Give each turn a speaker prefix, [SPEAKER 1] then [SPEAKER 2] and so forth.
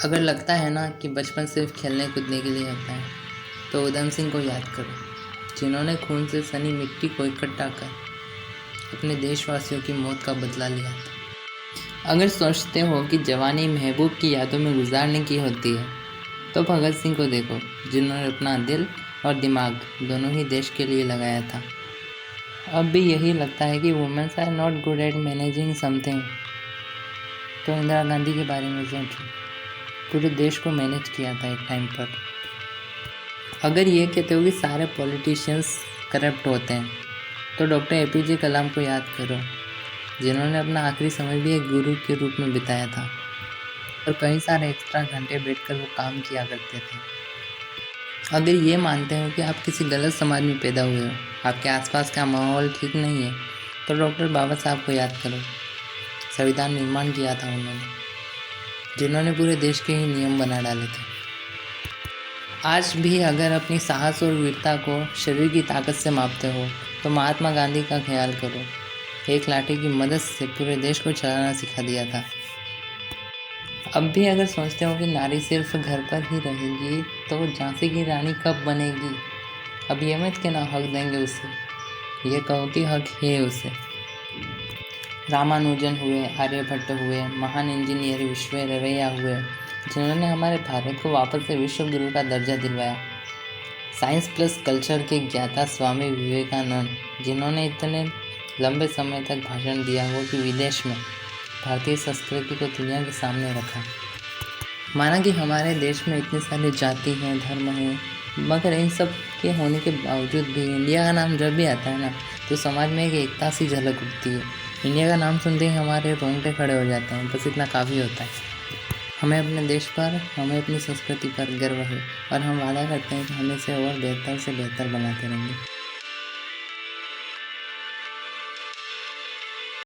[SPEAKER 1] अगर लगता है ना कि बचपन सिर्फ खेलने कूदने के लिए होता है, तो उधम सिंह को याद करो, जिन्होंने खून से सनी मिट्टी को इकट्ठा कर अपने देशवासियों की मौत का बदला लिया था। अगर सोचते हो कि जवानी महबूब की यादों में गुजारने की होती है, तो भगत सिंह को देखो, जिन्होंने अपना दिल और दिमाग दोनों ही देश के लिए लगाया था। अब भी यही लगता है कि womens are not good at managing something, तो इंदिरा गांधी के बारे में सोचो, पूरे देश को मैनेज किया था एक टाइम पर। अगर ये कहते हो कि सारे पॉलिटिशियंस करप्ट होते हैं, तो डॉक्टर एपीजे कलाम को याद करो, जिन्होंने अपना आखिरी समय भी एक गुरु के रूप में बिताया था और कई सारे एक्स्ट्रा घंटे बैठकर वो काम किया करते थे। अगर ये मानते हो कि आप किसी गलत समाज में पैदा हुए हो, आपके आसपास का माहौल ठीक नहीं है, तो डॉक्टर बाबा साहब को याद करो। संविधान निर्माण किया था उन्होंने, जिन्होंने पूरे देश के ही नियम बना डाले थे। आज भी अगर अपनी साहस और वीरता को शरीर की ताकत से मापते हो, तो महात्मा गांधी का ख्याल करो। एक लाठी की मदद से पूरे देश को चलाना सिखा दिया था। अब भी अगर सोचते हो कि नारी सिर्फ घर पर ही रहेगी, तो झांसी की रानी कब बनेगी? अब ये मत कहना हक देंगे उसे, ये कहो कि हक है उसे। रामानुजन हुए, आर्यभट्ट हुए, महान इंजीनियर विश्वेश्वरैया हुए, जिन्होंने हमारे भारत को वापस से विश्व गुरु का दर्जा दिलवाया। साइंस प्लस कल्चर के ज्ञाता स्वामी विवेकानंद, जिन्होंने इतने लंबे समय तक भाषण दिया, वो कि विदेश में भारतीय संस्कृति को दुनिया के सामने रखा। माना कि हमारे देश में इतनी सारी जाति हैं, धर्म हैं, मगर इन सब के होने के बावजूद भी इंडिया का नाम जब भी आता है ना, तो समाज में एक एकता सी झलक उठती है। इंडिया का नाम सुनते ही हमारे रोंगटे खड़े हो जाते हैं। बस इतना काफ़ी होता है। हमें अपने देश पर, हमें अपनी संस्कृति पर गर्व है और हम वादा करते हैं कि हम इसे और बेहतर से बेहतर बनाते रहेंगे।